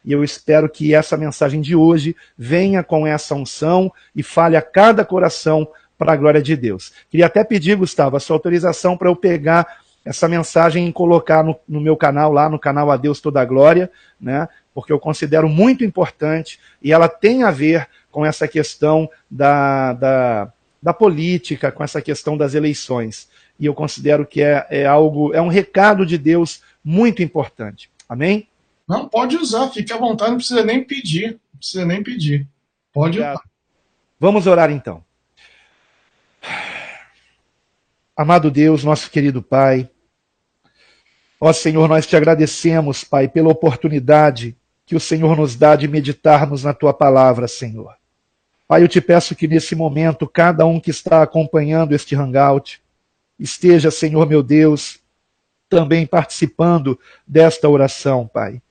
E eu espero que essa mensagem de hoje venha com essa unção e fale a cada coração para a glória de Deus. Queria até pedir, Gustavo, a sua autorização para eu pegar essa mensagem e colocar no meu canal, lá no canal A Deus Toda a Glória, né? Porque eu considero muito importante e ela tem a ver com essa questão da política, com essa questão das eleições. E eu considero que é um recado de Deus muito importante. Amém? Não, pode usar, fique à vontade, não precisa nem pedir. Não precisa nem pedir. Pode usar. Vamos orar então. Amado Deus, nosso querido Pai, ó Senhor, nós te agradecemos, Pai, pela oportunidade que o Senhor nos dá de meditarmos na Tua palavra, Senhor. Pai, eu te peço que nesse momento, cada um que está acompanhando este hangout, esteja, Senhor meu Deus, também participando desta oração, Pai.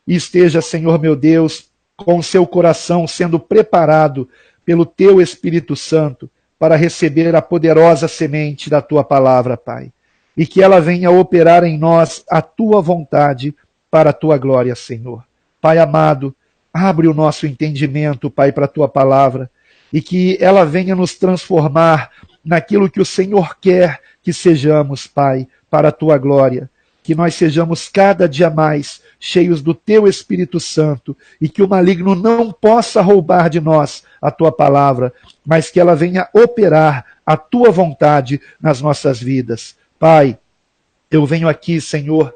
E esteja, Senhor meu Deus, com o seu coração sendo preparado pelo Teu Espírito Santo para receber a poderosa semente da Tua palavra, Pai. E que ela venha operar em nós a Tua vontade para a Tua glória, Senhor. Pai amado, abre o nosso entendimento, Pai, para a Tua palavra, e que ela venha nos transformar naquilo que o Senhor quer que sejamos, Pai, para a Tua glória. Que nós sejamos cada dia mais cheios do Teu Espírito Santo e que o maligno não possa roubar de nós a Tua palavra, mas que ela venha operar a Tua vontade nas nossas vidas. Pai, eu venho aqui, Senhor,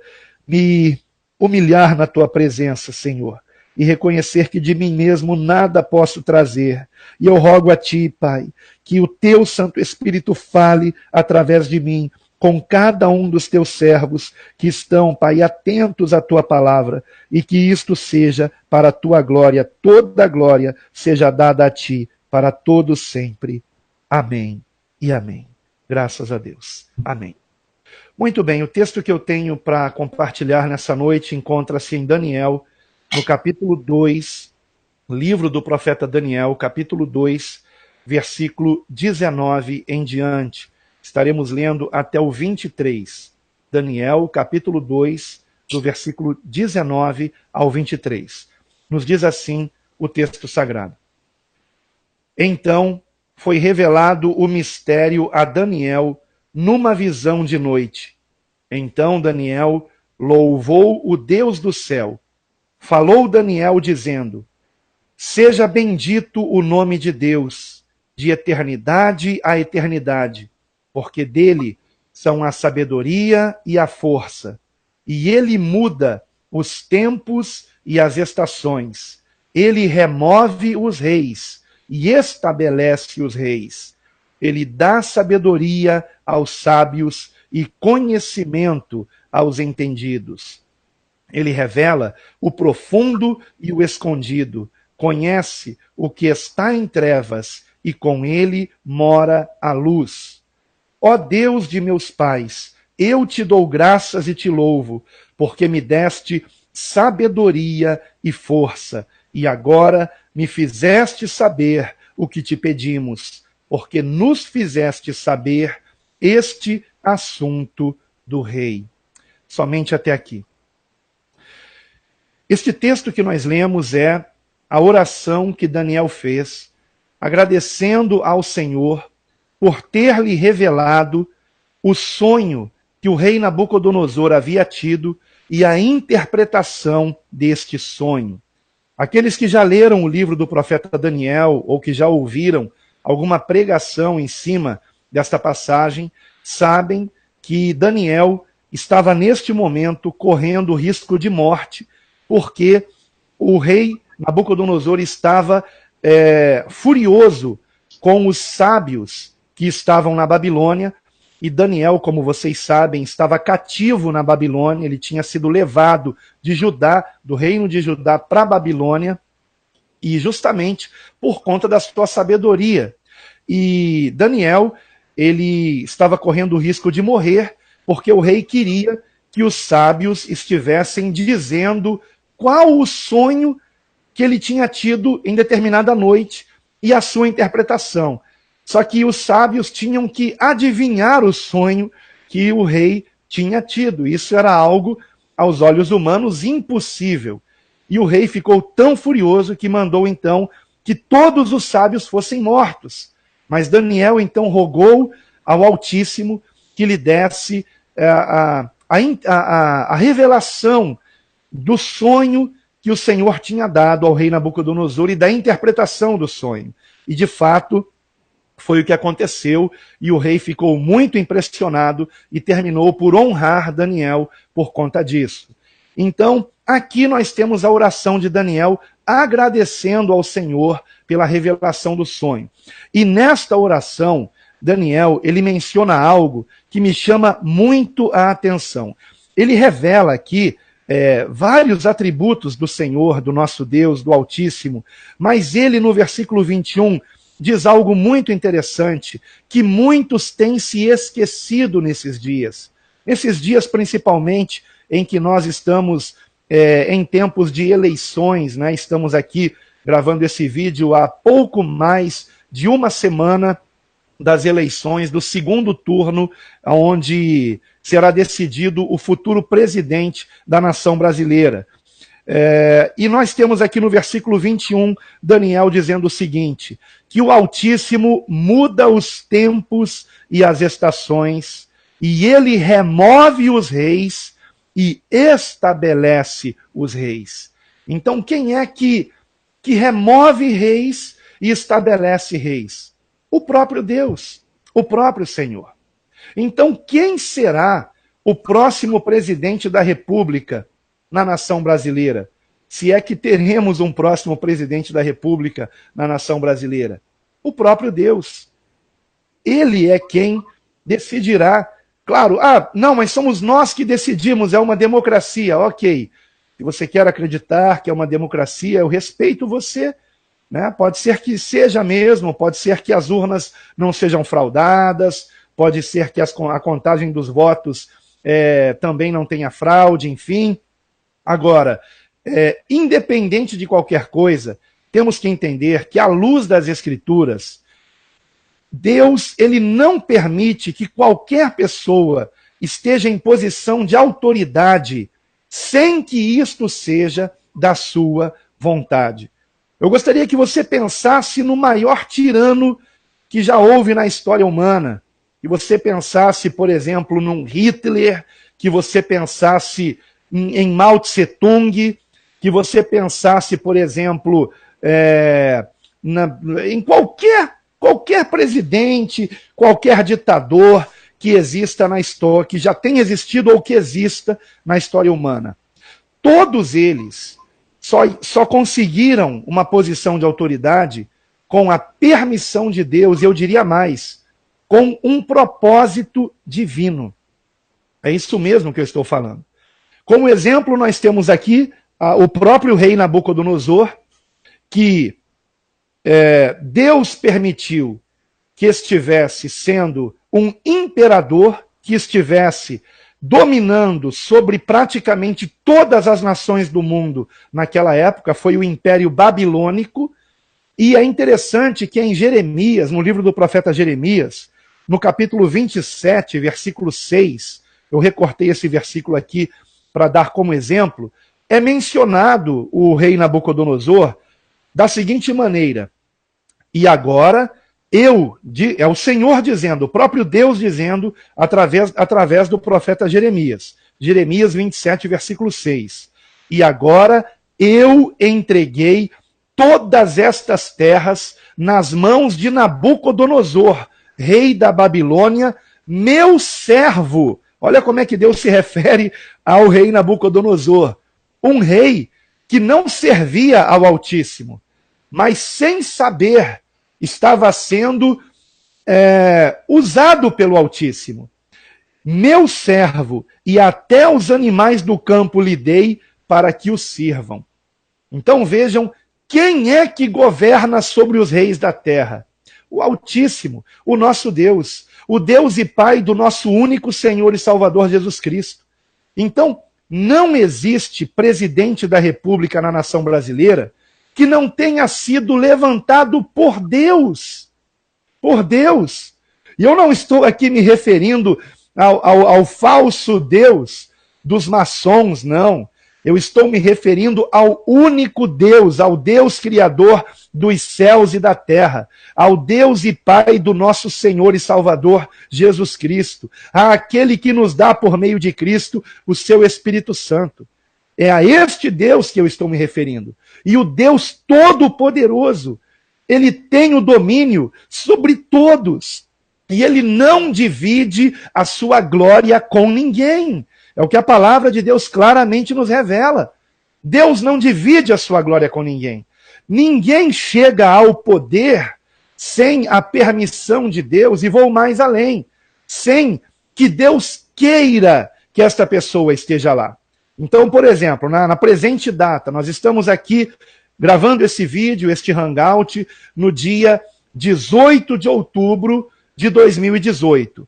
me humilhar na Tua presença, Senhor, e reconhecer que de mim mesmo nada posso trazer. E eu rogo a Ti, Pai, que o Teu Santo Espírito fale através de mim, com cada um dos Teus servos que estão, Pai, atentos à Tua palavra, e que isto seja para a Tua glória, toda a glória seja dada a Ti, para todos sempre. Amém e amém. Graças a Deus. Amém. Muito bem, o texto que eu tenho para compartilhar nessa noite encontra-se em Daniel, no capítulo 2, livro do profeta Daniel, capítulo 2, versículo 19 em diante. Estaremos lendo até o 23. Daniel, capítulo 2, do versículo 19 ao 23. Nos diz assim o texto sagrado. Então foi revelado o mistério a Daniel numa visão de noite. Então Daniel louvou o Deus do céu. Falou Daniel dizendo: seja bendito o nome de Deus, de eternidade a eternidade, porque dele são a sabedoria e a força, e ele muda os tempos e as estações. Ele remove os reis e estabelece os reis. Ele dá sabedoria aos sábios e conhecimento aos entendidos. Ele revela o profundo e o escondido, conhece o que está em trevas e com ele mora a luz. Ó Deus de meus pais, eu te dou graças e te louvo, porque me deste sabedoria e força, e agora me fizeste saber o que te pedimos, porque nos fizeste saber este assunto do rei. Somente até aqui. Este texto que nós lemos é a oração que Daniel fez, agradecendo ao Senhor por ter lhe revelado o sonho que o rei Nabucodonosor havia tido e a interpretação deste sonho. Aqueles que já leram o livro do profeta Daniel ou que já ouviram alguma pregação em cima desta passagem, sabem que Daniel estava neste momento correndo risco de morte, porque o rei Nabucodonosor estava furioso com os sábios que estavam na Babilônia, e Daniel, como vocês sabem, estava cativo na Babilônia, ele tinha sido levado de Judá, do reino de Judá, para a Babilônia, e justamente por conta da sua sabedoria. E Daniel, ele estava correndo o risco de morrer, porque o rei queria que os sábios estivessem dizendo qual o sonho que ele tinha tido em determinada noite e a sua interpretação. Só que os sábios tinham que adivinhar o sonho que o rei tinha tido. Isso era algo, aos olhos humanos, impossível. E o rei ficou tão furioso que mandou então que todos os sábios fossem mortos. Mas Daniel então rogou ao Altíssimo que lhe desse a revelação do sonho que o Senhor tinha dado ao rei Nabucodonosor e da interpretação do sonho. E de fato, foi o que aconteceu, e o rei ficou muito impressionado e terminou por honrar Daniel por conta disso. Então, aqui nós temos a oração de Daniel agradecendo ao Senhor pela revelação do sonho. E nesta oração, Daniel, ele menciona algo que me chama muito a atenção. Ele revela aqui vários atributos do Senhor, do nosso Deus, do Altíssimo, mas ele, no versículo 21, diz algo muito interessante, que muitos têm se esquecido nesses dias. Nesses dias, principalmente, em que nós estamos em tempos de eleições, né? Estamos aqui gravando esse vídeo há pouco mais de uma semana das eleições, do segundo turno, onde será decidido o futuro presidente da nação brasileira. E nós temos aqui no versículo 21, Daniel dizendo o seguinte, que o Altíssimo muda os tempos e as estações, e ele remove os reis e estabelece os reis. Então quem é que remove reis e estabelece reis? O próprio Deus, o próprio Senhor. Então quem será o próximo presidente da República na nação brasileira? Se é que teremos um próximo presidente da República na nação brasileira? O próprio Deus. Ele é quem decidirá. Claro, não, mas somos nós que decidimos, é uma democracia. Ok, se você quer acreditar que é uma democracia, eu respeito você, né? Pode ser que seja mesmo, pode ser que as urnas não sejam fraudadas, pode ser que a contagem dos votos também não tenha fraude, enfim. Agora, independente de qualquer coisa, temos que entender que, à luz das Escrituras, Deus, ele não permite que qualquer pessoa esteja em posição de autoridade sem que isto seja da sua vontade. Eu gostaria que você pensasse no maior tirano que já houve na história humana, que você pensasse, por exemplo, num Hitler, que você pensasse em Mao Tse Tung, que você pensasse, por exemplo, em qualquer presidente, qualquer ditador que exista na história, que já tenha existido ou que exista na história humana. Todos eles só conseguiram uma posição de autoridade com a permissão de Deus, e eu diria mais, com um propósito divino. É isso mesmo que eu estou falando. Como exemplo, nós temos aqui o próprio rei Nabucodonosor, que Deus permitiu que estivesse sendo um imperador, que estivesse dominando sobre praticamente todas as nações do mundo naquela época, foi o Império Babilônico. E é interessante que em Jeremias, no livro do profeta Jeremias, no capítulo 27, versículo 6, eu recortei esse versículo aqui para dar como exemplo, é mencionado o rei Nabucodonosor da seguinte maneira: e agora é o Senhor dizendo, o próprio Deus dizendo, através do profeta Jeremias. Jeremias 27, versículo 6. E agora eu entreguei todas estas terras nas mãos de Nabucodonosor, rei da Babilônia, meu servo. Olha como é que Deus se refere ao rei Nabucodonosor. Um rei que não servia ao Altíssimo, mas sem saber estava sendo usado pelo Altíssimo. Meu servo, e até os animais do campo lhe dei para que o sirvam. Então vejam, quem é que governa sobre os reis da terra? O Altíssimo, o nosso Deus, o Deus e Pai do nosso único Senhor e Salvador Jesus Cristo. Então, não existe presidente da República na nação brasileira que não tenha sido levantado por Deus. Por Deus. E eu não estou aqui me referindo ao falso Deus dos maçons, não. Eu estou me referindo ao único Deus, ao Deus Criador dos céus e da terra, ao Deus e Pai do nosso Senhor e Salvador Jesus Cristo, àquele que nos dá por meio de Cristo o seu Espírito Santo. É a este Deus que eu estou me referindo. E o Deus Todo-Poderoso, ele tem o domínio sobre todos. E ele não divide a sua glória com ninguém. É o que a palavra de Deus claramente nos revela. Deus não divide a sua glória com ninguém. Ninguém chega ao poder sem a permissão de Deus, e vou mais além, sem que Deus queira que esta pessoa esteja lá. Então, por exemplo, na presente data, nós estamos aqui gravando esse vídeo, este hangout, no dia 18 de outubro de 2018.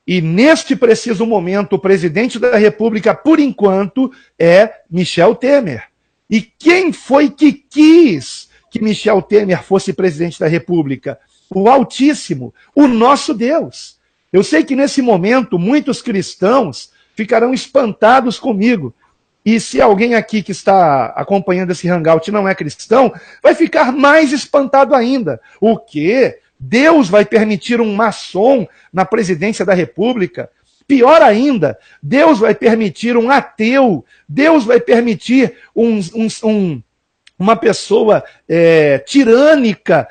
E neste preciso momento, o presidente da República, por enquanto, é Michel Temer. E quem foi que quis que Michel Temer fosse presidente da República? O Altíssimo, o nosso Deus. Eu sei que nesse momento muitos cristãos ficarão espantados comigo. E se alguém aqui que está acompanhando esse hangout não é cristão, vai ficar mais espantado ainda. O quê? Deus vai permitir um maçom na presidência da República? Pior ainda, Deus vai permitir um ateu, Deus vai permitir uma pessoa tirânica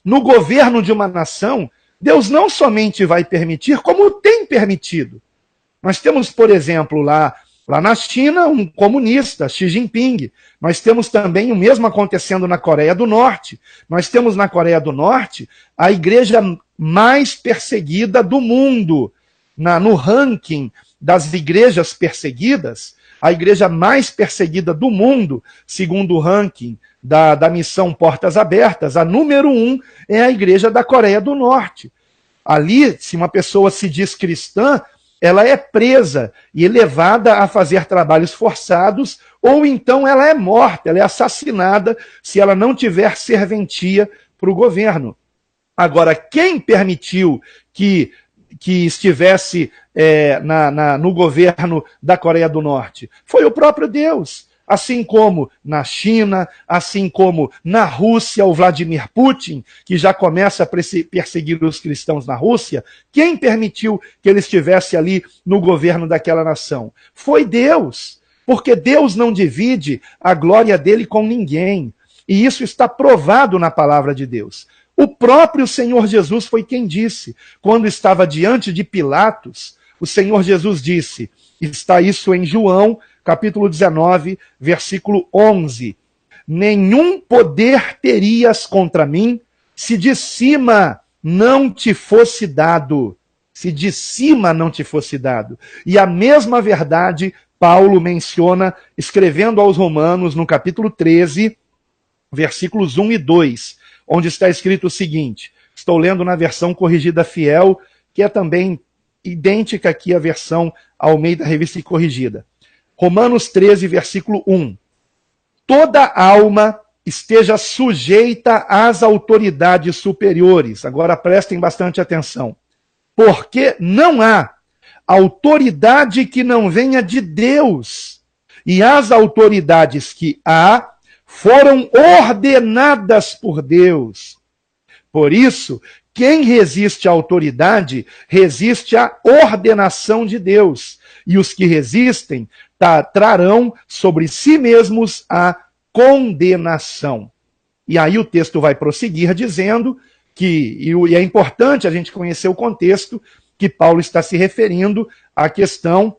no governo de uma nação. Deus não somente vai permitir, como tem permitido. Nós temos, por exemplo, lá na China, um comunista, Xi Jinping. Nós temos também o mesmo acontecendo na Coreia do Norte. Nós temos na Coreia do Norte a igreja mais perseguida do mundo. No ranking das igrejas perseguidas, a igreja mais perseguida do mundo, segundo o ranking da missão Portas Abertas, a número 1 é a igreja da Coreia do Norte. Ali, se uma pessoa se diz cristã, ela é presa e levada a fazer trabalhos forçados, ou então ela é morta, ela é assassinada se ela não tiver serventia para o governo. Agora, quem permitiu que estivesse no governo da Coreia do Norte? Foi o próprio Deus. Assim como na China, assim como na Rússia, o Vladimir Putin, que já começa a perseguir os cristãos na Rússia, quem permitiu que ele estivesse ali no governo daquela nação? Foi Deus, porque Deus não divide a glória dele com ninguém. E isso está provado na palavra de Deus. O próprio Senhor Jesus foi quem disse, quando estava diante de Pilatos, o Senhor Jesus disse, está isso em João, capítulo 19, versículo 11. Nenhum poder terias contra mim, se de cima não te fosse dado. Se de cima não te fosse dado. E a mesma verdade Paulo menciona, escrevendo aos Romanos, no capítulo 13, versículos 1 e 2, onde está escrito o seguinte, estou lendo na versão corrigida fiel, que é também idêntica aqui à versão Almeida Revista e Corrigida. Romanos 13, versículo 1. Toda alma esteja sujeita às autoridades superiores. Agora prestem bastante atenção. Porque não há autoridade que não venha de Deus. E as autoridades que há foram ordenadas por Deus. Por isso, quem resiste à autoridade, resiste à ordenação de Deus. E os que resistem trarão sobre si mesmos a condenação. E aí o texto vai prosseguir dizendo que, e é importante a gente conhecer o contexto, que Paulo está se referindo à questão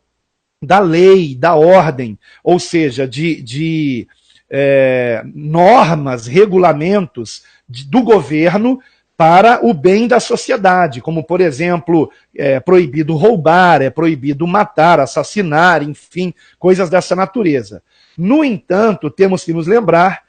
da lei, da ordem, ou seja, de normas, regulamentos do governo para o bem da sociedade, como, por exemplo, é proibido roubar, é proibido matar, assassinar, enfim, coisas dessa natureza. No entanto, temos que nos lembrar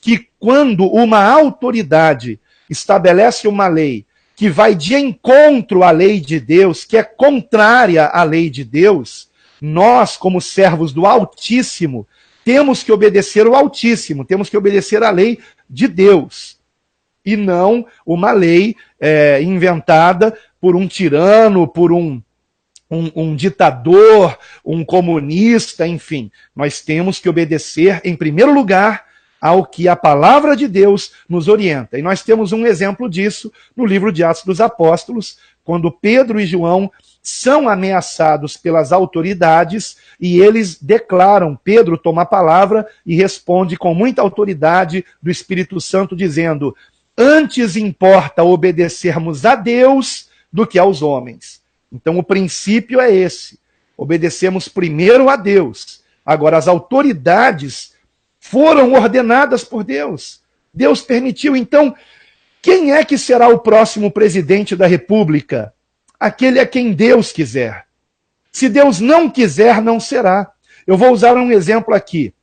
que quando uma autoridade estabelece uma lei que vai de encontro à lei de Deus, que é contrária à lei de Deus, nós, como servos do Altíssimo, temos que obedecer o Altíssimo, temos que obedecer à lei de Deus. E não uma lei inventada por um tirano, por um um ditador, um comunista, enfim. Nós temos que obedecer, em primeiro lugar, ao que a palavra de Deus nos orienta. E nós temos um exemplo disso no livro de Atos dos Apóstolos, quando Pedro e João são ameaçados pelas autoridades e eles declaram, Pedro toma a palavra e responde com muita autoridade do Espírito Santo, dizendo: antes importa obedecermos a Deus do que aos homens. Então o princípio é esse, obedecemos primeiro a Deus. Agora as autoridades foram ordenadas por Deus. Deus permitiu. Então, quem é que será o próximo presidente da República? Aquele a quem Deus quiser. Se Deus não quiser, não será. Eu vou usar um exemplo aqui.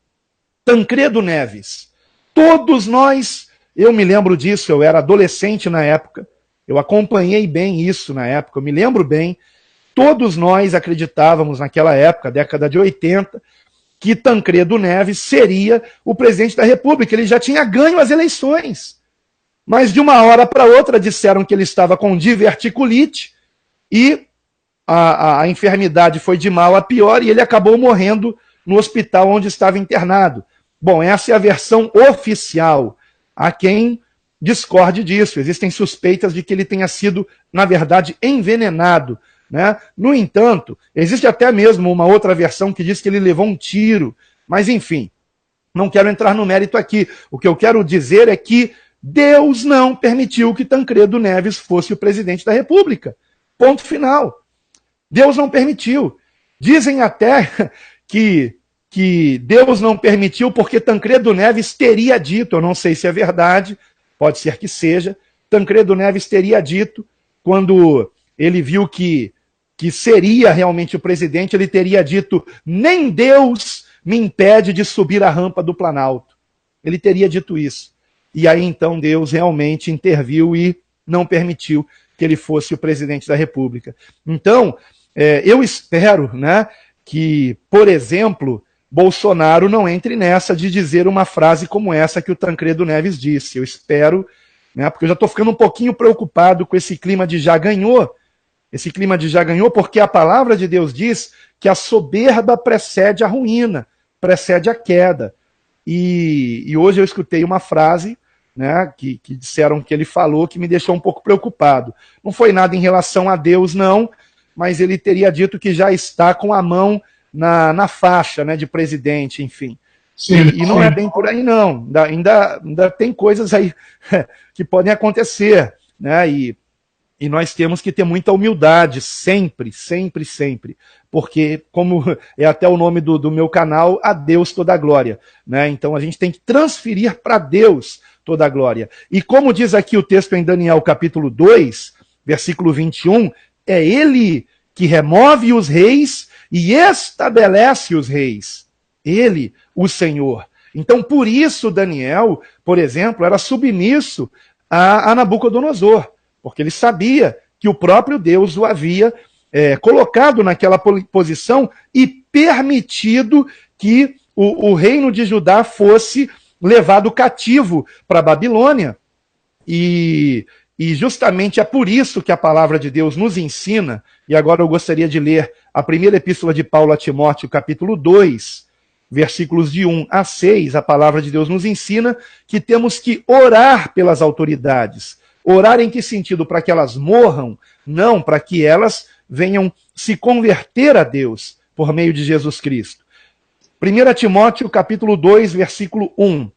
Tancredo Neves. Todos nós, eu me lembro disso, eu era adolescente na época, eu acompanhei bem isso na época, eu me lembro bem, todos nós acreditávamos naquela época, década de 80, que Tancredo Neves seria o presidente da República. Ele já tinha ganho as eleições. Mas de uma hora para outra disseram que ele estava com diverticulite e a enfermidade foi de mal a pior e ele acabou morrendo no hospital onde estava internado. Bom, essa é a versão oficial. Há quem discorde disso. Existem suspeitas de que ele tenha sido, na verdade, envenenado, né? No entanto, existe até mesmo uma outra versão que diz que ele levou um tiro. Mas, enfim, não quero entrar no mérito aqui. O que eu quero dizer é que Deus não permitiu que Tancredo Neves fosse o presidente da República. Ponto final. Deus não permitiu. Dizem até que Deus não permitiu porque Tancredo Neves teria dito, eu não sei se é verdade, pode ser que seja, Tancredo Neves teria dito, quando ele viu que seria realmente o presidente, ele teria dito: nem Deus me impede de subir a rampa do Planalto. Ele teria dito isso. E aí então Deus realmente interviu e não permitiu que ele fosse o presidente da República. Então, eu espero, né, que, por exemplo, Bolsonaro não entre nessa de dizer uma frase como essa que o Tancredo Neves disse. Eu espero, né, porque eu já estou ficando um pouquinho preocupado com esse clima de já ganhou. Esse clima de já ganhou porque a palavra de Deus diz que a soberba precede a ruína, precede a queda. E hoje eu escutei uma frase, né, que disseram que ele falou, que me deixou um pouco preocupado. Não foi nada em relação a Deus, não, mas ele teria dito que já está com a mão na faixa, né, de presidente, enfim. Sim, e não é bem por aí, não. Ainda tem coisas aí que podem acontecer, né? E nós temos que ter muita humildade, sempre, sempre, sempre. Porque, como é até o nome do meu canal, a Deus toda a glória, né? Então a gente tem que transferir para Deus toda a glória. E como diz aqui o texto em Daniel capítulo 2, versículo 21, é ele que remove os reis e estabelece os reis. Ele, o Senhor. Então, por isso, Daniel, por exemplo, era submisso a Nabucodonosor, porque ele sabia que o próprio Deus o havia colocado naquela posição e permitido que o reino de Judá fosse levado cativo para a Babilônia. E justamente é por isso que a palavra de Deus nos ensina, e agora eu gostaria de ler a primeira epístola de Paulo a Timóteo, capítulo 2, versículos de 1 a 6, a palavra de Deus nos ensina que temos que orar pelas autoridades. Orar em que sentido? Para que elas morram? Não, para que elas venham se converter a Deus por meio de Jesus Cristo. 1 Timóteo, capítulo 2, versículo 1,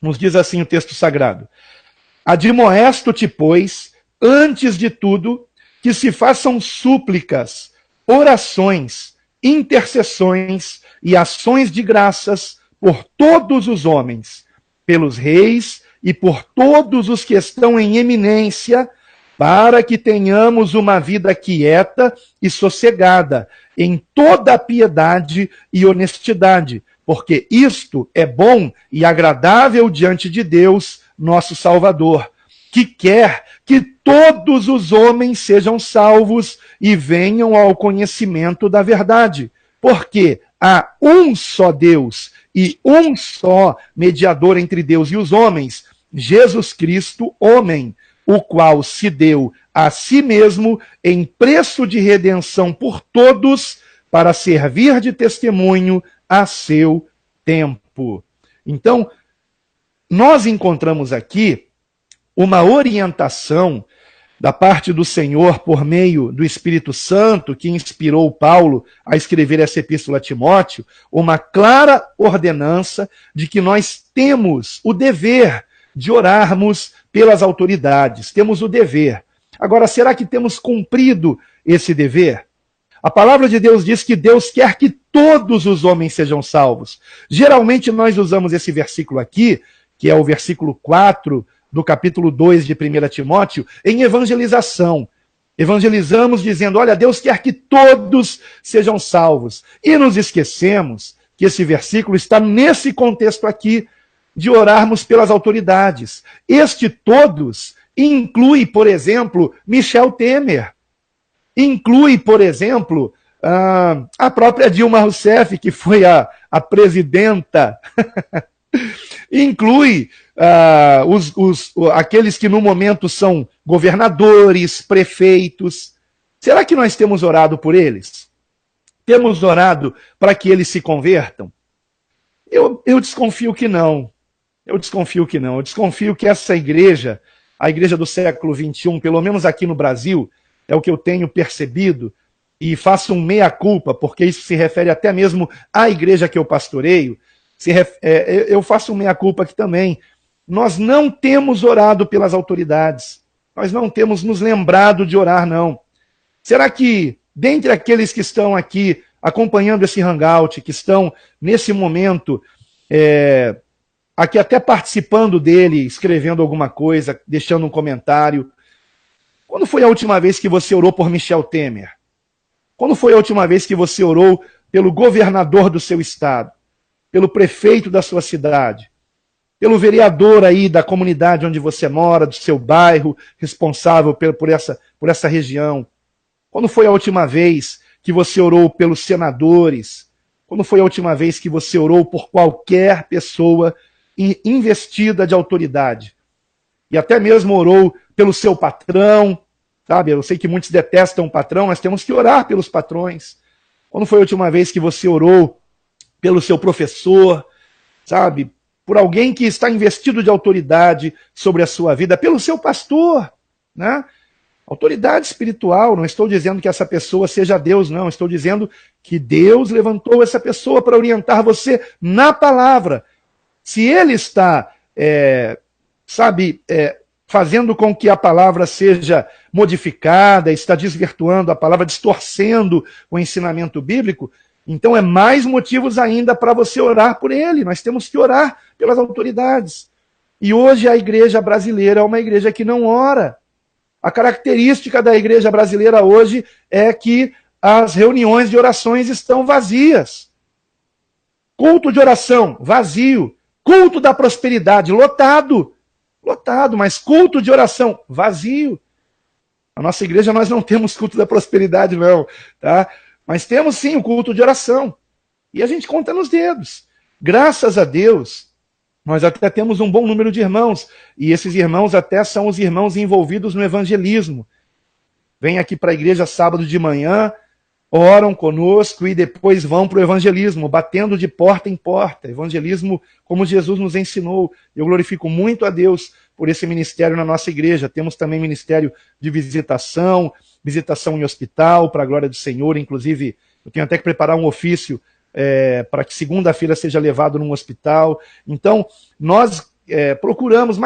nos diz assim o texto sagrado: admoesto-te, pois, antes de tudo, que se façam súplicas, orações, intercessões e ações de graças por todos os homens, pelos reis e por todos os que estão em eminência, para que tenhamos uma vida quieta e sossegada, em toda a piedade e honestidade, porque isto é bom e agradável diante de Deus, nosso Salvador, que quer que todos os homens sejam salvos e venham ao conhecimento da verdade. Porque há um só Deus e um só mediador entre Deus e os homens, Jesus Cristo, homem, o qual se deu a si mesmo em preço de redenção por todos, para servir de testemunho a seu tempo. Então, nós encontramos aqui uma orientação da parte do Senhor por meio do Espírito Santo, que inspirou Paulo a escrever essa epístola a Timóteo, uma clara ordenança de que nós temos o dever de orarmos pelas autoridades. Temos o dever. Agora, será que temos cumprido esse dever? A palavra de Deus diz que Deus quer que todos os homens sejam salvos. Geralmente nós usamos esse versículo aqui, que é o versículo 4 do capítulo 2 de 1 Timóteo, em evangelização. Evangelizamos dizendo, olha, Deus quer que todos sejam salvos. E nos esquecemos que esse versículo está nesse contexto aqui, de orarmos pelas autoridades. Este todos inclui, por exemplo, Michel Temer. Inclui, por exemplo, a própria Dilma Rousseff, que foi a presidenta. Inclui aqueles que no momento são governadores, prefeitos. Será que nós temos orado por eles? Temos orado para que eles se convertam? Eu desconfio que não. Eu desconfio que não. Eu desconfio que essa igreja, a igreja do século XXI, pelo menos aqui no Brasil, é o que eu tenho percebido, e faço um meia-culpa, porque isso se refere até mesmo à igreja que eu pastoreio, eu faço um meia-culpa aqui também. Nós não temos orado pelas autoridades. Nós não temos nos lembrado de orar, não. Será que, dentre aqueles que estão aqui acompanhando esse hangout, que estão nesse momento, aqui até participando dele, escrevendo alguma coisa, deixando um comentário, quando foi a última vez que você orou por Michel Temer? Quando foi a última vez que você orou pelo governador do seu estado? Pelo prefeito da sua cidade, pelo vereador aí da comunidade onde você mora, do seu bairro, responsável por essa região? Quando foi a última vez que você orou pelos senadores? Quando foi a última vez que você orou por qualquer pessoa investida de autoridade? E até mesmo orou pelo seu patrão, sabe? Eu sei que muitos detestam o patrão, mas temos que orar pelos patrões. Quando foi a última vez que você orou pelo seu professor, sabe? Por alguém que está investido de autoridade sobre a sua vida, pelo seu pastor, né? Autoridade espiritual, não estou dizendo que essa pessoa seja Deus, não. Estou dizendo que Deus levantou essa pessoa para orientar você na palavra. Se ele está, fazendo com que a palavra seja modificada, está desvirtuando a palavra, distorcendo o ensinamento bíblico, então é mais motivos ainda para você orar por ele. Nós temos que orar pelas autoridades. E hoje a igreja brasileira é uma igreja que não ora. A característica da igreja brasileira hoje é que as reuniões de orações estão vazias. Culto de oração, vazio. Culto da prosperidade, lotado. Lotado, mas culto de oração, vazio. Na nossa igreja nós não temos culto da prosperidade, não, tá? Mas temos sim o culto de oração. E a gente conta nos dedos. Graças a Deus, nós até temos um bom número de irmãos. E esses irmãos até são os irmãos envolvidos no evangelismo. Vêm aqui para a igreja sábado de manhã, oram conosco e depois vão para o evangelismo, batendo de porta em porta. Evangelismo como Jesus nos ensinou. Eu glorifico muito a Deus por esse ministério na nossa igreja. Temos também ministério de visitação em hospital, para a glória do Senhor. Inclusive, eu tenho até que preparar um ofício para que segunda-feira seja levado num hospital. Então, nós procuramos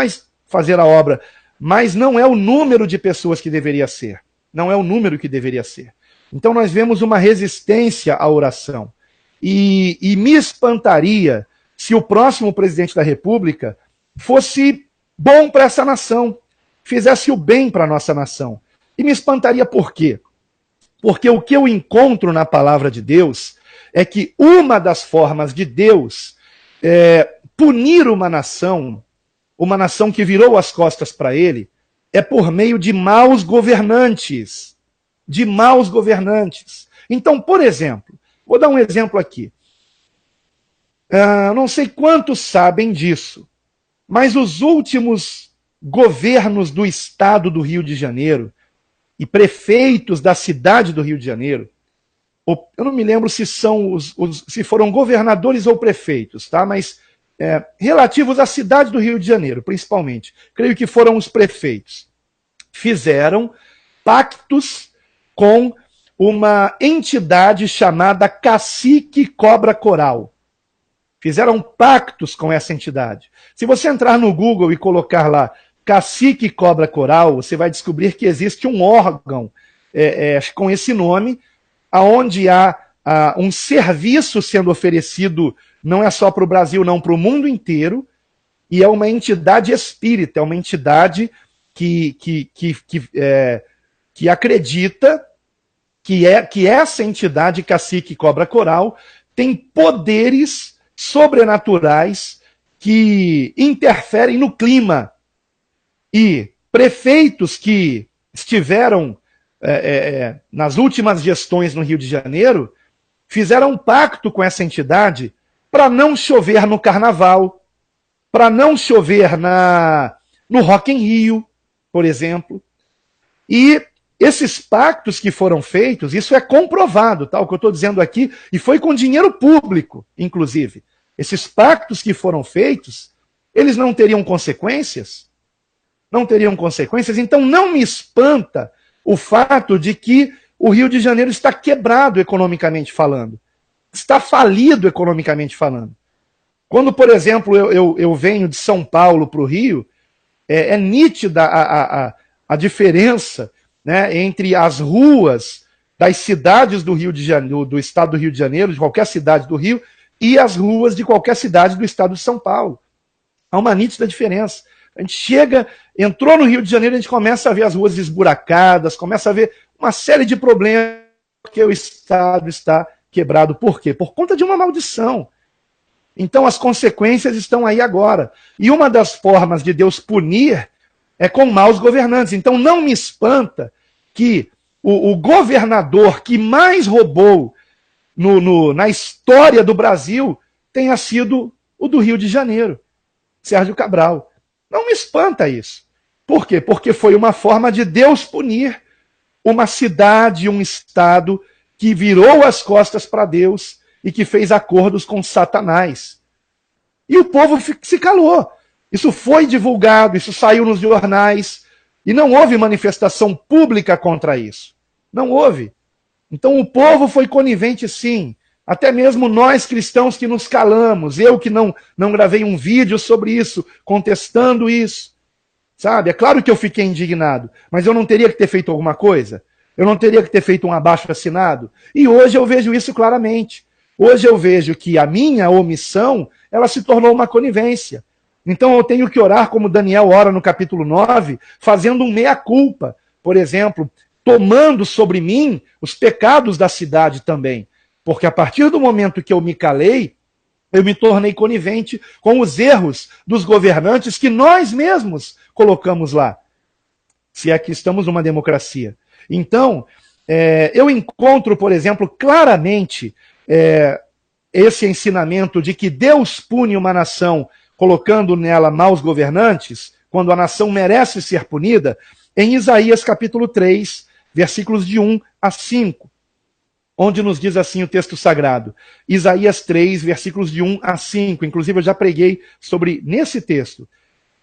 fazer a obra, mas não é o número de pessoas que deveria ser. Não é o número que deveria ser. Então, nós vemos uma resistência à oração. E me espantaria se o próximo presidente da República fosse bom para essa nação, fizesse o bem para a nossa nação. E me espantaria por quê? Porque o que eu encontro na palavra de Deus é que uma das formas de Deus punir uma nação que virou as costas para ele, é por meio de maus governantes. De maus governantes. Então, por exemplo, vou dar um exemplo aqui. Não sei quantos sabem disso, mas os últimos governos do estado do Rio de Janeiro e prefeitos da cidade do Rio de Janeiro, eu não me lembro se são se foram governadores ou prefeitos, tá? Mas relativos à cidade do Rio de Janeiro, principalmente. Creio que foram os prefeitos. Fizeram pactos com uma entidade chamada Cacique Cobra Coral. Fizeram pactos com essa entidade. Se você entrar no Google e colocar lá Cacique Cobra Coral, você vai descobrir que existe um órgão com esse nome, onde há um serviço sendo oferecido, não é só para o Brasil, não, para o mundo inteiro, e é uma entidade espírita, é uma entidade que acredita que essa entidade, Cacique Cobra Coral, tem poderes sobrenaturais que interferem no clima. E prefeitos que estiveram nas últimas gestões no Rio de Janeiro fizeram um pacto com essa entidade para não chover no Carnaval, para não chover no Rock in Rio, por exemplo. E esses pactos que foram feitos, isso é comprovado, tá? O que eu estou dizendo aqui, e foi com dinheiro público, inclusive. Esses pactos que foram feitos, eles não teriam consequências? Não teriam consequências? Então não me espanta o fato de que o Rio de Janeiro está quebrado economicamente falando. Está falido economicamente falando. Quando, por exemplo, eu venho de São Paulo para o Rio, é nítida a diferença, né, entre as ruas das cidades do Rio de Janeiro, do estado do Rio de Janeiro, de qualquer cidade do Rio, e as ruas de qualquer cidade do estado de São Paulo. Há uma nítida diferença. A gente chega, entrou no Rio de Janeiro, a gente começa a ver as ruas esburacadas, começa a ver uma série de problemas, porque o estado está quebrado. Por quê? Por conta de uma maldição. Então as consequências estão aí agora. E uma das formas de Deus punir é com maus governantes. Então não me espanta que o governador que mais roubou na história do Brasil tenha sido o do Rio de Janeiro, Sérgio Cabral. Não me espanta isso. Por quê? Porque foi uma forma de Deus punir uma cidade, um estado que virou as costas para Deus e que fez acordos com Satanás. E o povo se calou. Isso foi divulgado, isso saiu nos jornais, e não houve manifestação pública contra isso. Não houve. Então o povo foi conivente sim. Até mesmo nós cristãos que nos calamos, eu que não gravei um vídeo sobre isso, contestando isso. Sabe? É claro que eu fiquei indignado, mas eu não teria que ter feito alguma coisa? Eu não teria que ter feito um abaixo-assinado? E hoje eu vejo isso claramente. Hoje eu vejo que a minha omissão, ela se tornou uma conivência. Então eu tenho que orar como Daniel ora no capítulo 9, fazendo um meia-culpa. Por exemplo, tomando sobre mim os pecados da cidade também. Porque a partir do momento que eu me calei, eu me tornei conivente com os erros dos governantes que nós mesmos colocamos lá. Se é que estamos numa democracia. Então, eu encontro, por exemplo, claramente esse ensinamento de que Deus pune uma nação colocando nela maus governantes, quando a nação merece ser punida, em Isaías capítulo 3, versículos de 1 a 5. Onde nos diz assim o texto sagrado. Isaías 3, versículos de 1 a 5. Inclusive eu já preguei nesse texto.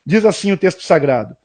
Diz assim o texto sagrado.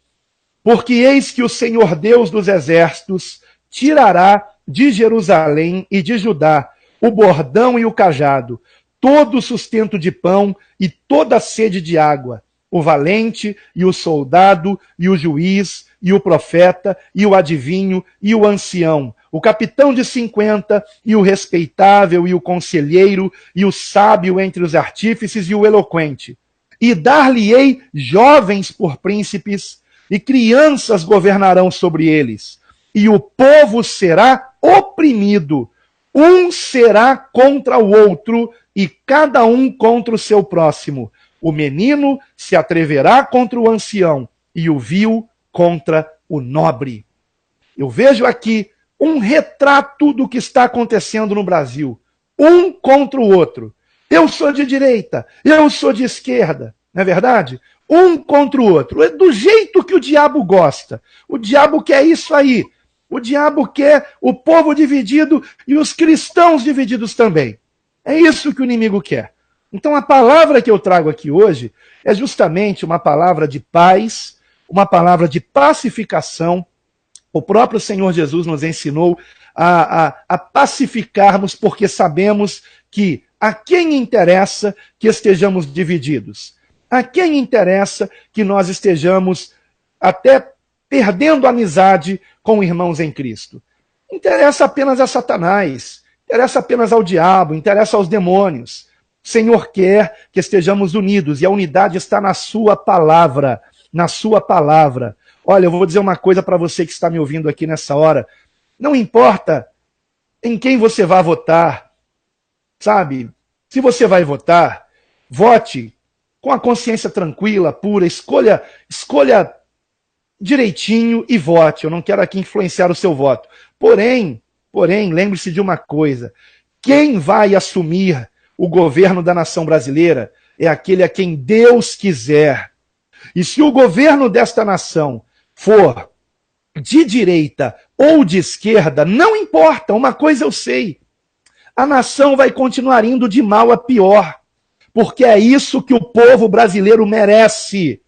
Porque eis que o Senhor Deus dos exércitos tirará de Jerusalém e de Judá o bordão e o cajado, todo o sustento de pão e toda a sede de água, o valente e o soldado e o juiz e o profeta e o adivinho e o ancião, o capitão de 50 e o respeitável e o conselheiro e o sábio entre os artífices e o eloquente. E dar-lhe-ei jovens por príncipes e crianças governarão sobre eles. E o povo será oprimido, um será contra o outro e cada um contra o seu próximo. O menino se atreverá contra o ancião e o vil contra o nobre. Eu vejo aqui um retrato do que está acontecendo no Brasil. Um contra o outro. Eu sou de direita, eu sou de esquerda, não é verdade? Um contra o outro. É do jeito que o diabo gosta. O diabo quer isso aí. O diabo quer o povo dividido e os cristãos divididos também. É isso que o inimigo quer. Então a palavra que eu trago aqui hoje é justamente uma palavra de paz, uma palavra de pacificação. O próprio Senhor Jesus nos ensinou a pacificarmos, porque sabemos que a quem interessa que estejamos divididos? A quem interessa que nós estejamos até perdendo amizade com irmãos em Cristo? Interessa apenas a Satanás, interessa apenas ao diabo, interessa aos demônios. O Senhor quer que estejamos unidos, e a unidade está na sua palavra, na sua palavra. Olha, eu vou dizer uma coisa para você que está me ouvindo aqui nessa hora. Não importa em quem você vai votar, sabe? Se você vai votar, vote com a consciência tranquila, pura, escolha direitinho e vote. Eu não quero aqui influenciar o seu voto. Porém, lembre-se de uma coisa. Quem vai assumir o governo da nação brasileira é aquele a quem Deus quiser. E se o governo desta nação for de direita ou de esquerda, não importa, uma coisa eu sei. A nação vai continuar indo de mal a pior. Porque é isso que o povo brasileiro merece.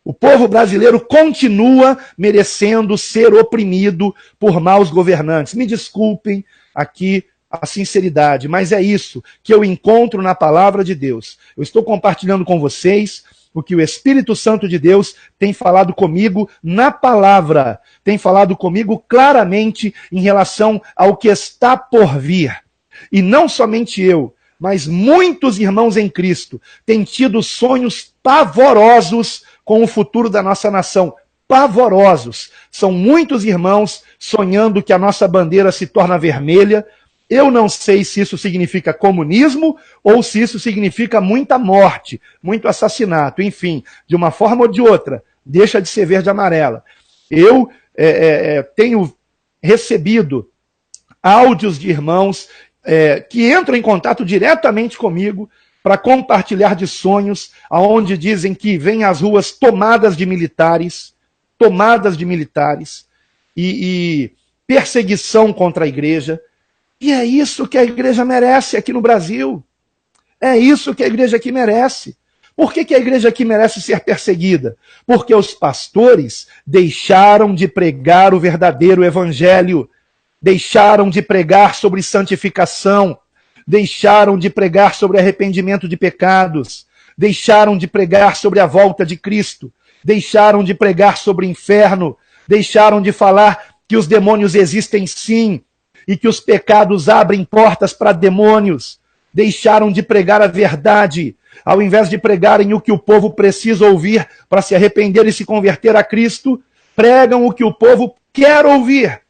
O povo brasileiro continua merecendo ser oprimido por maus governantes. Me desculpem aqui a sinceridade, mas é isso que eu encontro na palavra de Deus. Eu estou compartilhando com vocês o que o Espírito Santo de Deus tem falado comigo na palavra, tem falado comigo claramente em relação ao que está por vir. E não somente eu, mas muitos irmãos em Cristo têm tido sonhos pavorosos com o futuro da nossa nação. Pavorosos. São muitos irmãos sonhando que a nossa bandeira se torna vermelha. Eu não sei se isso significa comunismo ou se isso significa muita morte, muito assassinato. Enfim, de uma forma ou de outra, deixa de ser verde e amarela. Eu tenho recebido áudios de irmãos que entram em contato diretamente comigo para compartilhar de sonhos, aonde dizem que vêm as ruas tomadas de militares e perseguição contra a igreja. E é isso que a igreja merece aqui no Brasil. É isso que a igreja aqui merece. Por que a igreja aqui merece ser perseguida? Porque os pastores deixaram de pregar o verdadeiro evangelho, deixaram de pregar sobre santificação, deixaram de pregar sobre arrependimento de pecados, deixaram de pregar sobre a volta de Cristo, deixaram de pregar sobre o inferno, deixaram de falar que os demônios existem sim, e que os pecados abrem portas para demônios, deixaram de pregar a verdade, ao invés de pregarem o que o povo precisa ouvir para se arrepender e se converter a Cristo, pregam o que o povo quer ouvir,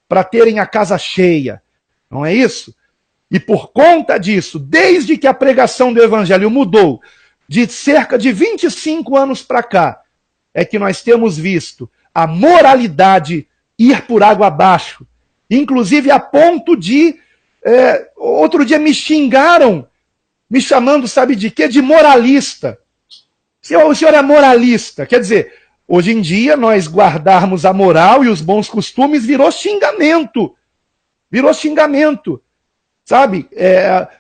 para terem a casa cheia. Não é isso? E por conta disso, desde que a pregação do evangelho mudou, de cerca de 25 anos para cá, é que nós temos visto a moralidade ir por água abaixo, inclusive a ponto de, outro dia me xingaram, me chamando, sabe de quê? De moralista. O senhor é moralista. Quer dizer, hoje em dia nós guardarmos a moral e os bons costumes virou xingamento. Virou xingamento. Sabe?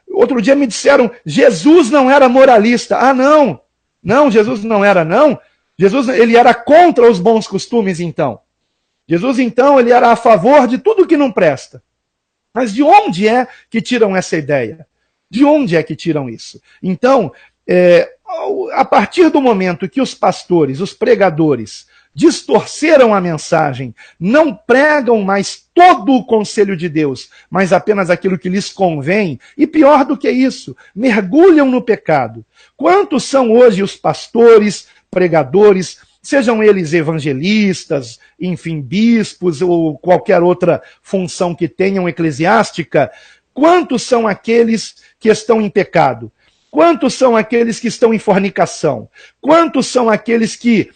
Outro dia me disseram, Jesus não era moralista. Ah, não. Não, Jesus não era, não. Jesus, ele era contra os bons costumes, então. Jesus, então, ele era a favor de tudo que não presta. Mas de onde é que tiram essa ideia? De onde é que tiram isso? Então, a partir do momento que os pastores, os pregadores, distorceram a mensagem, não pregam mais todo o conselho de Deus, mas apenas aquilo que lhes convém, e pior do que isso, mergulham no pecado. Quantos são hoje os pastores, pregadores, sejam eles evangelistas, enfim, bispos ou qualquer outra função que tenham eclesiástica, quantos são aqueles que estão em pecado? Quantos são aqueles que estão em fornicação? Quantos são aqueles que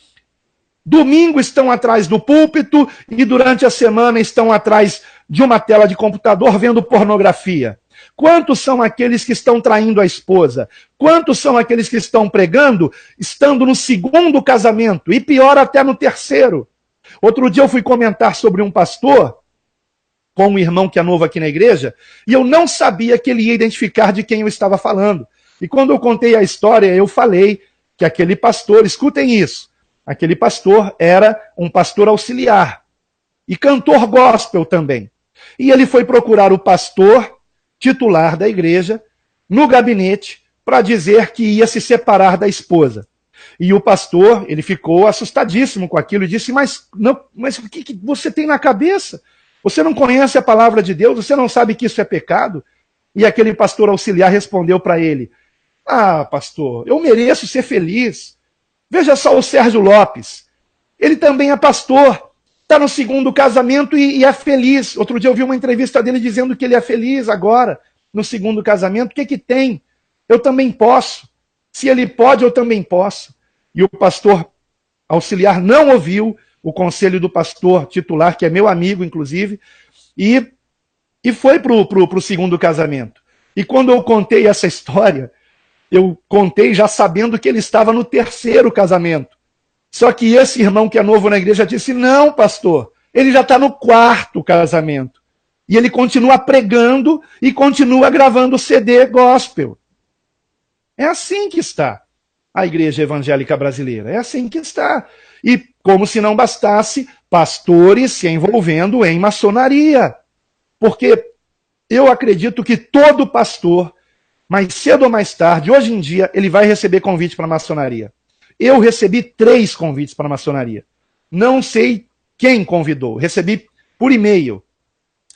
domingo estão atrás do púlpito e durante a semana estão atrás de uma tela de computador vendo pornografia? Quantos são aqueles que estão traindo a esposa? Quantos são aqueles que estão pregando, estando no segundo casamento, e pior até no terceiro? Outro dia eu fui comentar sobre um pastor, com um irmão que é novo aqui na igreja, e eu não sabia que ele ia identificar de quem eu estava falando. E quando eu contei a história, eu falei que aquele pastor, escutem isso, aquele pastor era um pastor auxiliar e cantor gospel também. E ele foi procurar o pastor titular da igreja no gabinete para dizer que ia se separar da esposa. E o pastor, ele ficou assustadíssimo com aquilo e disse, mas o que você tem na cabeça? Você não conhece a palavra de Deus? Você não sabe que isso é pecado? E aquele pastor auxiliar respondeu para ele, ah, pastor, eu mereço ser feliz. Veja só o Sérgio Lopes, ele também é pastor, está no segundo casamento e é feliz. Outro dia eu vi uma entrevista dele dizendo que ele é feliz agora, no segundo casamento. O que tem? Eu também posso. Se ele pode, eu também posso. E o pastor auxiliar não ouviu o conselho do pastor titular, que é meu amigo, inclusive, e foi para o segundo casamento. E quando eu contei essa história, eu contei já sabendo que ele estava no terceiro casamento. Só que esse irmão que é novo na igreja disse, não, pastor, ele já está no quarto casamento. E ele continua pregando e continua gravando CD gospel. É assim que está a igreja evangélica brasileira. É assim que está. E, como se não bastasse, pastores se envolvendo em maçonaria. Porque eu acredito que todo pastor, mais cedo ou mais tarde, hoje em dia, ele vai receber convite para a maçonaria. Eu recebi 3 convites para a maçonaria. Não sei quem convidou. Recebi por e-mail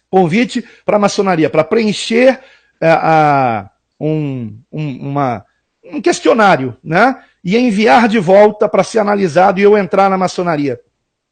convite para a maçonaria, para preencher um questionário, né? E enviar de volta para ser analisado e eu entrar na maçonaria.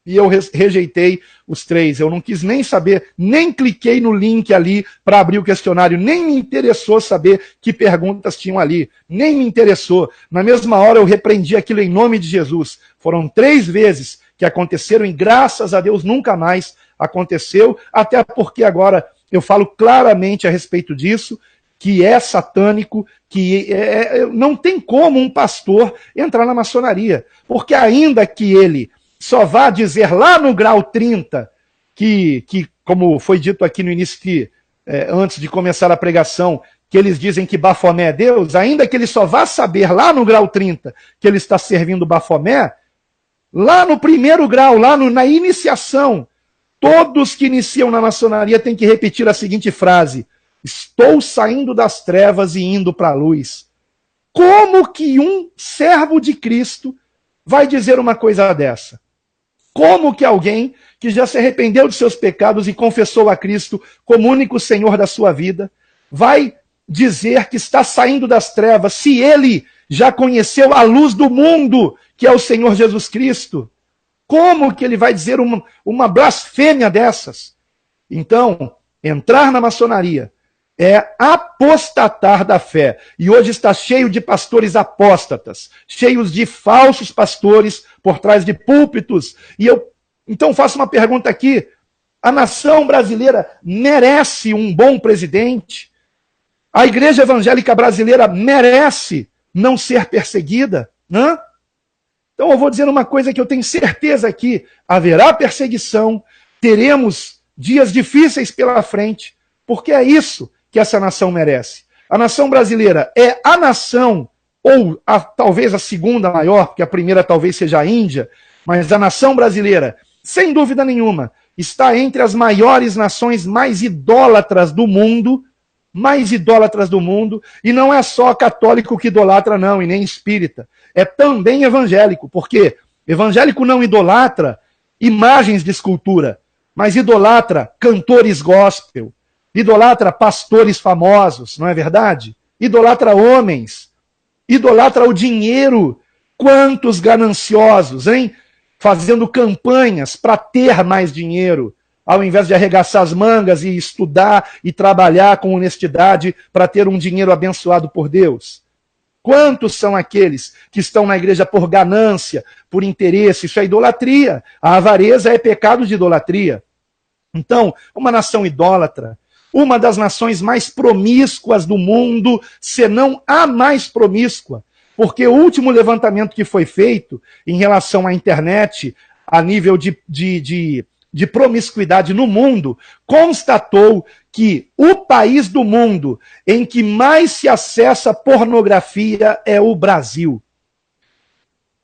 E eu rejeitei os 3. Eu não quis nem saber, nem cliquei no link ali para abrir o questionário, nem me interessou saber que perguntas tinham ali, nem me interessou. Na mesma hora eu repreendi aquilo em nome de Jesus. Foram 3 vezes que aconteceram e graças a Deus nunca mais aconteceu, até porque agora eu falo claramente a respeito disso, que é satânico, que não tem como um pastor entrar na maçonaria, porque ainda que ele só vá dizer lá no grau 30, que como foi dito aqui no início, que antes de começar a pregação, que eles dizem que Bafomé é Deus, ainda que ele só vá saber lá no grau 30 que ele está servindo Bafomé, lá no primeiro grau, lá na iniciação, todos que iniciam na maçonaria têm que repetir a seguinte frase, estou saindo das trevas e indo para a luz. Como que um servo de Cristo vai dizer uma coisa dessa? Como que alguém que já se arrependeu de seus pecados e confessou a Cristo como único Senhor da sua vida, vai dizer que está saindo das trevas, se ele já conheceu a luz do mundo, que é o Senhor Jesus Cristo? Como que ele vai dizer uma blasfêmia dessas? Então, entrar na maçonaria é apostatar da fé. E hoje está cheio de pastores apóstatas, cheios de falsos pastores por trás de púlpitos. E eu, então, faço uma pergunta aqui. A nação brasileira merece um bom presidente? A igreja evangélica brasileira merece não ser perseguida? Né? Então eu vou dizer uma coisa que eu tenho certeza que haverá perseguição, teremos dias difíceis pela frente, porque é isso que essa nação merece. A nação brasileira é a nação, ou talvez a segunda maior, porque a primeira talvez seja a Índia, mas a nação brasileira, sem dúvida nenhuma, está entre as maiores nações mais idólatras do mundo, e não é só católico que idolatra, não, e nem espírita. É também evangélico, porque evangélico não idolatra imagens de escultura, mas idolatra cantores gospel, idolatra pastores famosos, não é verdade? Idolatra homens, idolatra o dinheiro. Quantos gananciosos, hein? Fazendo campanhas para ter mais dinheiro, ao invés de arregaçar as mangas e estudar e trabalhar com honestidade para ter um dinheiro abençoado por Deus. Quantos são aqueles que estão na igreja por ganância, por interesse? Isso é idolatria. A avareza é pecado de idolatria. Então, uma nação idólatra, uma das nações mais promíscuas do mundo, se não a mais promíscua, porque o último levantamento que foi feito em relação à internet, a nível de de promiscuidade no mundo, constatou que o país do mundo em que mais se acessa pornografia é o Brasil.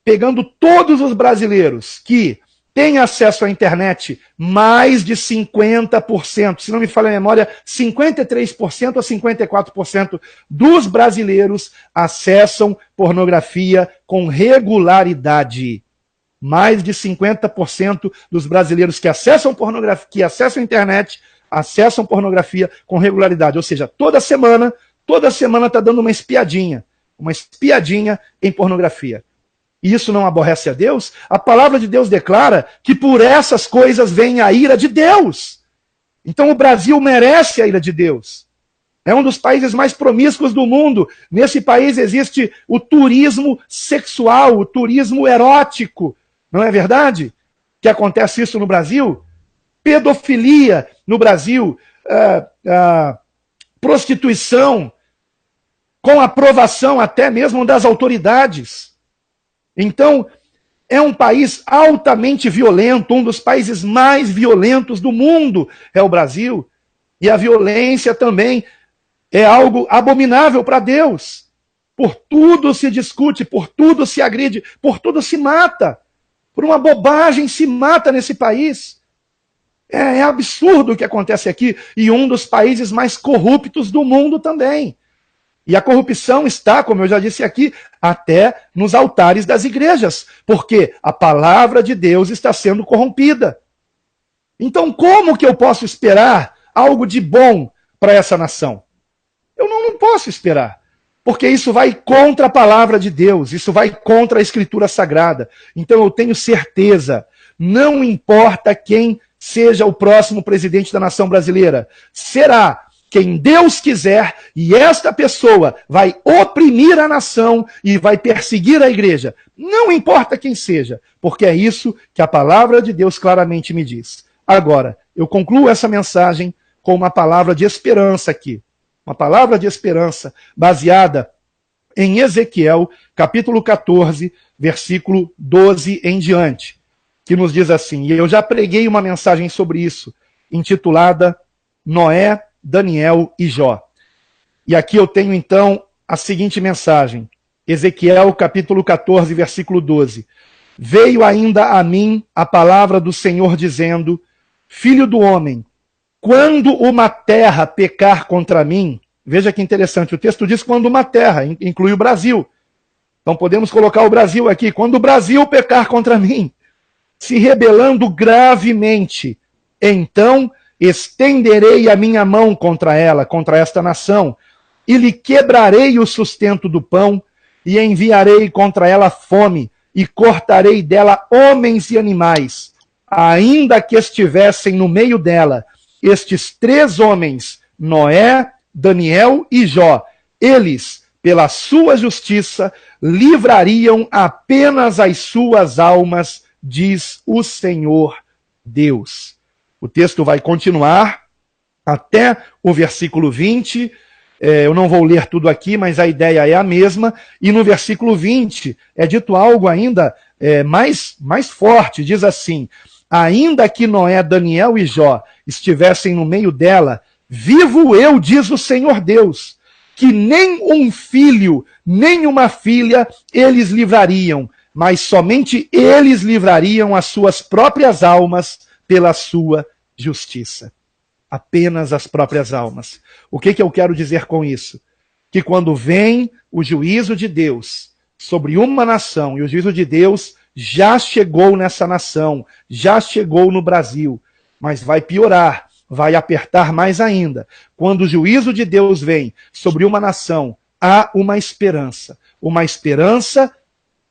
Pegando todos os brasileiros que têm acesso à internet, mais de 50%, se não me falha a memória, 53% a 54% dos brasileiros acessam pornografia com regularidade. Mais de 50% dos brasileiros que acessam pornografia, que acessam a internet, acessam pornografia com regularidade. Ou seja, toda semana está dando uma espiadinha em pornografia. E isso não aborrece a Deus? A palavra de Deus declara que por essas coisas vem a ira de Deus. Então o Brasil merece a ira de Deus. É um dos países mais promíscuos do mundo. Nesse país existe o turismo sexual, o turismo erótico. Não é verdade? Que acontece isso no Brasil? Pedofilia no Brasil, prostituição, com aprovação até mesmo das autoridades. Então, é um país altamente violento, um dos países mais violentos do mundo é o Brasil. E a violência também é algo abominável para Deus. Por tudo se discute, por tudo se agride, por tudo se mata. Por uma bobagem se mata nesse país. É absurdo o que acontece aqui. E um dos países mais corruptos do mundo também. E a corrupção está, como eu já disse aqui, até nos altares das igrejas. Porque a palavra de Deus está sendo corrompida. Então, como que eu posso esperar algo de bom para essa nação? Eu não posso esperar. Porque isso vai contra a palavra de Deus, isso vai contra a Escritura Sagrada. Então eu tenho certeza, não importa quem seja o próximo presidente da nação brasileira, será quem Deus quiser, e esta pessoa vai oprimir a nação e vai perseguir a igreja. Não importa quem seja, porque é isso que a palavra de Deus claramente me diz. Agora, eu concluo essa mensagem com uma palavra de esperança aqui. Uma palavra de esperança baseada em Ezequiel, capítulo 14, versículo 12 em diante, que nos diz assim, e eu já preguei uma mensagem sobre isso, intitulada Noé, Daniel e Jó. E aqui eu tenho então a seguinte mensagem, Ezequiel, capítulo 14, versículo 12. Veio ainda a mim a palavra do Senhor dizendo, Filho do homem, quando uma terra pecar contra mim, veja que interessante, o texto diz quando uma terra, inclui o Brasil. Então podemos colocar o Brasil aqui, quando o Brasil pecar contra mim, se rebelando gravemente, então estenderei a minha mão contra ela, contra esta nação, e lhe quebrarei o sustento do pão, e enviarei contra ela fome, e cortarei dela homens e animais, ainda que estivessem no meio dela, estes 3 homens, Noé, Daniel e Jó, eles, pela sua justiça, livrariam apenas as suas almas, diz o Senhor Deus. O texto vai continuar até o versículo 20, eu não vou ler tudo aqui, mas a ideia é a mesma, e no versículo 20 é dito algo ainda mais forte, diz assim, ainda que Noé, Daniel e Jó estivessem no meio dela, vivo eu, diz o Senhor Deus, que nem um filho, nem uma filha eles livrariam, mas somente eles livrariam as suas próprias almas pela sua justiça. Apenas as próprias almas. O que eu quero dizer com isso? Que quando vem o juízo de Deus sobre uma nação, e o juízo de Deus já chegou nessa nação, já chegou no Brasil, mas vai piorar, vai apertar mais ainda. Quando o juízo de Deus vem sobre uma nação, há uma esperança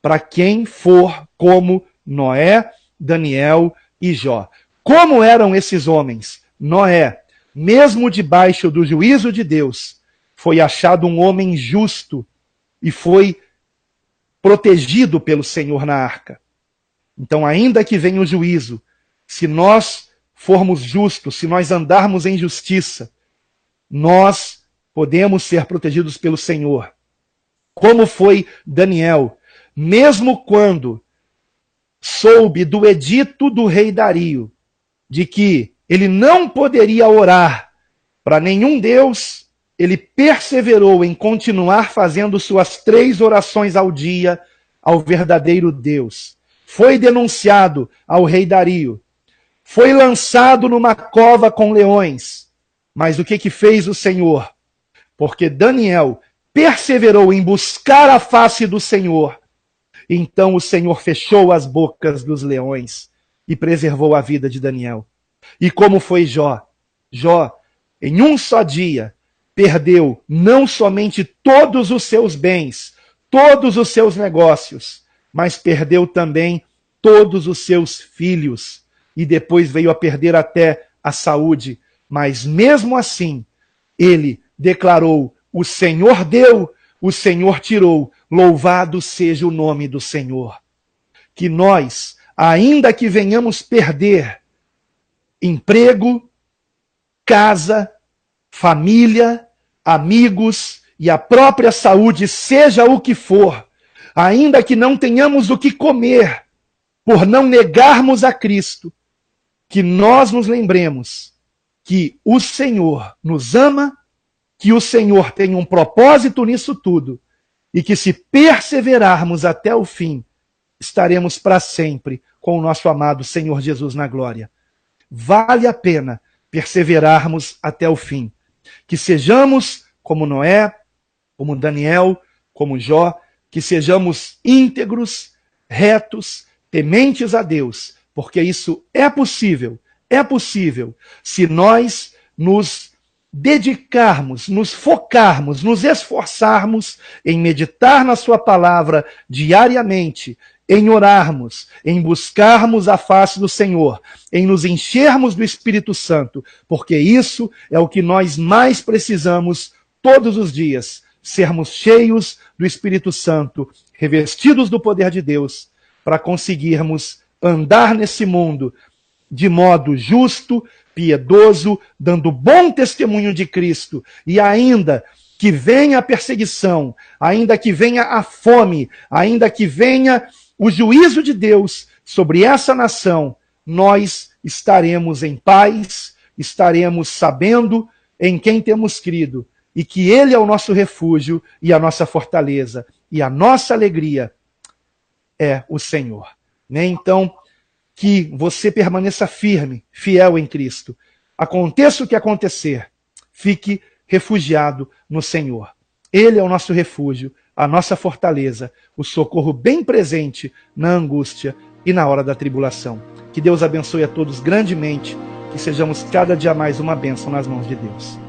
para quem for como Noé, Daniel e Jó. Como eram esses homens? Noé, mesmo debaixo do juízo de Deus, foi achado um homem justo e foi protegido pelo Senhor na arca. Então, ainda que venha o juízo, se nós formos justos, se nós andarmos em justiça, nós podemos ser protegidos pelo Senhor. Como foi Daniel, mesmo quando soube do edito do rei Dario, de que ele não poderia orar para nenhum Deus, ele perseverou em continuar fazendo suas 3 orações ao dia ao verdadeiro Deus. Foi denunciado ao rei Dario. Foi lançado numa cova com leões. Mas o que fez o Senhor? Porque Daniel perseverou em buscar a face do Senhor. Então o Senhor fechou as bocas dos leões e preservou a vida de Daniel. E como foi Jó? Jó, em um só dia, perdeu não somente todos os seus bens, todos os seus negócios, mas perdeu também todos os seus filhos. E depois veio a perder até a saúde. Mas mesmo assim, ele declarou: o Senhor deu, o Senhor tirou, louvado seja o nome do Senhor. Que nós, ainda que venhamos perder emprego, casa, família, amigos e a própria saúde, seja o que for, ainda que não tenhamos o que comer, por não negarmos a Cristo, que nós nos lembremos que o Senhor nos ama, que o Senhor tem um propósito nisso tudo, e que se perseverarmos até o fim, estaremos para sempre com o nosso amado Senhor Jesus na glória. Vale a pena perseverarmos até o fim. Que sejamos como Noé, como Daniel, como Jó, que sejamos íntegros, retos, tementes a Deus, porque isso é possível se nós nos dedicarmos, nos focarmos, nos esforçarmos em meditar na sua palavra diariamente, em orarmos, em buscarmos a face do Senhor, em nos enchermos do Espírito Santo, porque isso é o que nós mais precisamos todos os dias, sermos cheios do Espírito Santo, revestidos do poder de Deus, para conseguirmos andar nesse mundo de modo justo, piedoso, dando bom testemunho de Cristo, e ainda que venha a perseguição, ainda que venha a fome, ainda que venha o juízo de Deus sobre essa nação, nós estaremos em paz, estaremos sabendo em quem temos crido, e que Ele é o nosso refúgio e a nossa fortaleza, e a nossa alegria é o Senhor. Então, que você permaneça firme, fiel em Cristo. Aconteça o que acontecer, fique refugiado no Senhor. Ele é o nosso refúgio, a nossa fortaleza, o socorro bem presente na angústia e na hora da tribulação. Que Deus abençoe a todos grandemente, que sejamos cada dia mais uma bênção nas mãos de Deus.